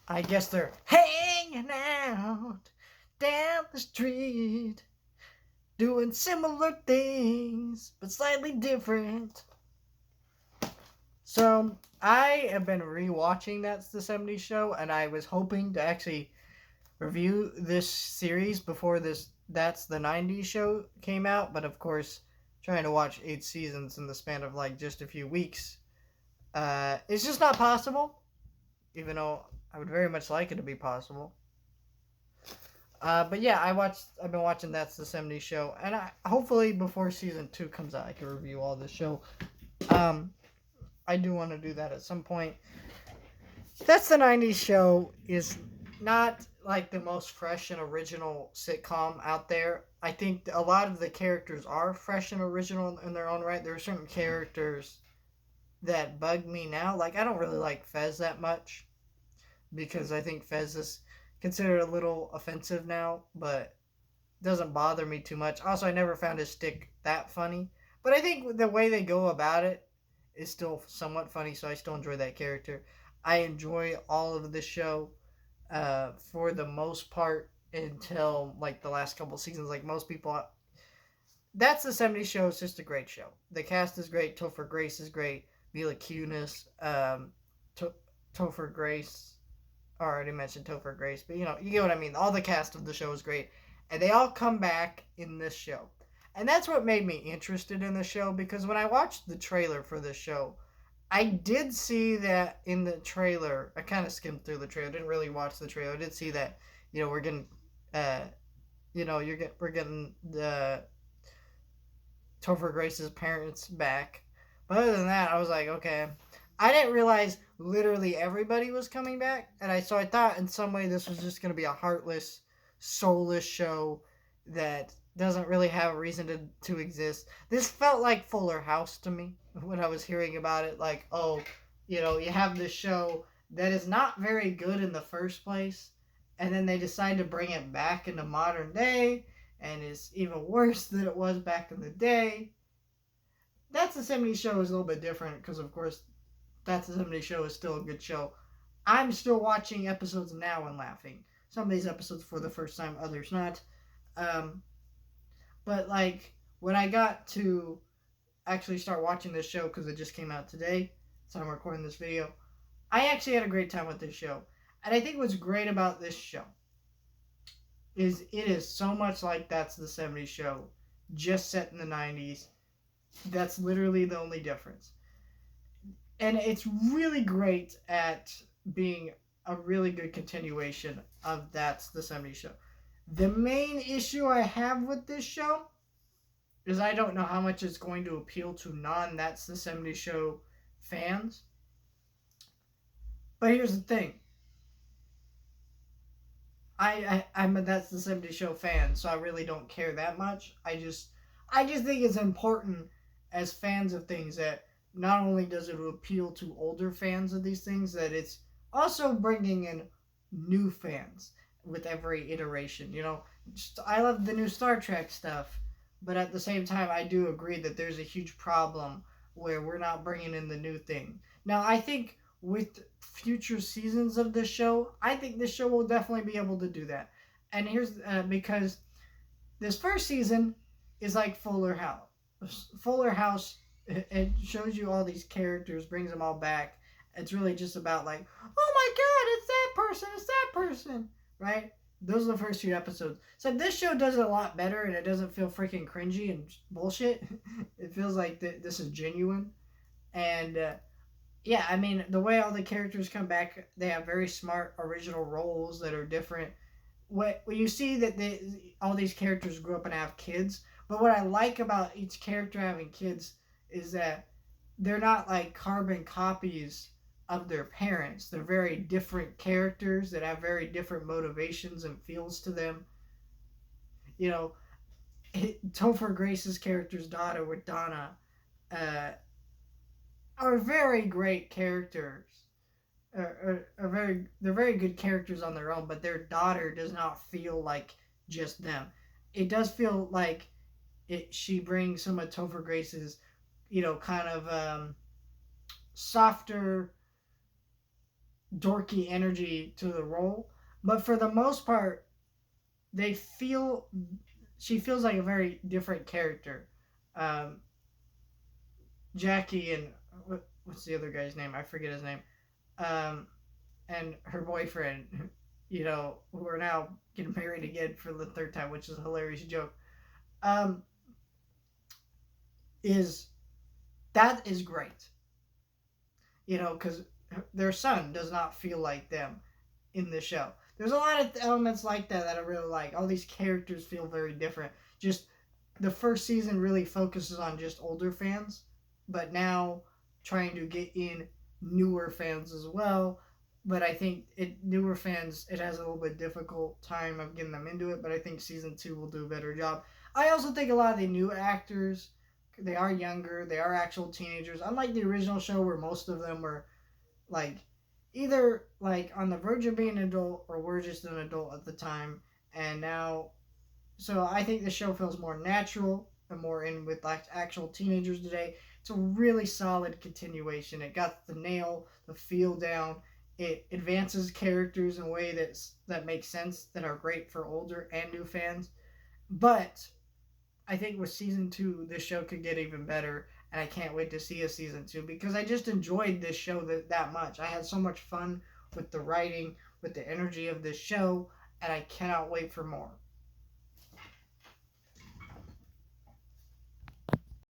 I guess they're hanging out down the street, doing similar things, but slightly different. So, I have been rewatching That's the 70s Show, and I was hoping to actually review this series before this That's the 90s Show came out, but of course, trying to watch 8 seasons in the span of like just a few weeks, it's just not possible, even though I would very much like it to be possible. But yeah, I've been watching That's the 70s Show, and hopefully before season 2 comes out, I can review all the show. Um, I do want to do that at some point. That's the 90s Show is not like the most fresh and original sitcom out there. I think a lot of the characters are fresh and original in their own right. There are certain characters that bug me now. Like, I don't really like Fez that much because I think Fez is considered a little offensive now, but doesn't bother me too much. Also, I never found his stick that funny, but I think the way they go about it is still somewhat funny, so I still enjoy that character. I enjoy all of the show for the most part until like the last couple seasons. Like most people, That's the 70s Show is just a great show. The cast is great. Topher Grace is great. Mila Kunis, to- Topher Grace. I already mentioned Topher Grace, but you get what I mean. All the cast of the show is great, and they all come back in this show, and that's what made me interested in the show. Because when I watched the trailer for this show, I did see that in the trailer. I kind of skimmed through the trailer. Didn't really watch the trailer. I did see that we're getting, uh, we're getting the Topher Grace's parents back. But other than that, I was like, okay. I didn't realize literally everybody was coming back, and I thought in some way this was just going to be a heartless, soulless show that doesn't really have a reason to exist. This felt like Fuller House to me when I was hearing about it. Like, oh, you have this show that is not very good in the first place, and then they decide to bring it back into modern day, and is even worse than it was back in the day. That's the 70s Show is a little bit different because, of course, That's the 70s Show is still a good show. I'm still watching episodes now and laughing. Some of these episodes for the first time, others not. Um, but, like, when I got to actually start watching this show because it just came out today, so I'm recording this video, I actually had a great time with this show. And I think what's great about this show is it is so much like That's the 70s Show, just set in the 90s. That's literally the only difference. And it's really great at being a really good continuation of That's the 70s Show. The main issue I have with this show is I don't know how much it's going to appeal to non That's the 70s Show fans. But here's the thing. I'm a That's the 70s Show fan, so I really don't care that much. I just think it's important as fans of things that not only does it appeal to older fans of these things, that it's also bringing in new fans with every iteration. I love the new Star Trek stuff, but at the same time, I do agree that there's a huge problem where we're not bringing in the new thing. Now, I think with future seasons of this show, I think this show will definitely be able to do that. And here's because this first season is like Fuller House. Fuller House, it shows you all these characters, brings them all back. It's really just about like, oh my god, it's that person, right? Those are the first few episodes. So this show does it a lot better, and it doesn't feel freaking cringy and bullshit. It feels like this is genuine, and yeah, I mean the way all the characters come back, they have very smart original roles that are different. When you see that all these characters grew up and have kids, but what I like about each character having kids is that they're not like carbon copies of their parents. They're very different characters that have very different motivations and feels to them. You know, Topher Grace's character's daughter with Donna uh, are very great characters. They're very good characters on their own, but their daughter does not feel like just them. It does feel like she brings some of Topher Grace's, kind of softer dorky energy to the role, but for the most part, they feel she feels like a very different character. Um, Jackie and what's the other guy's name? I forget his name. Um, and her boyfriend, who are now getting married again for the third time, which is a hilarious joke. Um, is that is great, because their son does not feel like them in the show. There's a lot of elements like that I really like. All these characters feel very different. Just the first season really focuses on just older fans, but now trying to get in newer fans as well. But I think newer fans, it has a little bit difficult time of getting them into it. But I think season 2 will do a better job. I also think a lot of the new actors, they are younger, they are actual teenagers. Unlike the original show where most of them were like either like on the verge of being an adult or were just an adult at the time, and now so I think the show feels more natural and more in with like actual teenagers today. It's a really solid continuation. It got the feel down. It advances characters in a way that makes sense, that are great for older and new fans. But I think with season 2, this show could get even better, and I can't wait to see a season 2 because I just enjoyed this show that much. I had so much fun with the writing, with the energy of this show, and I cannot wait for more.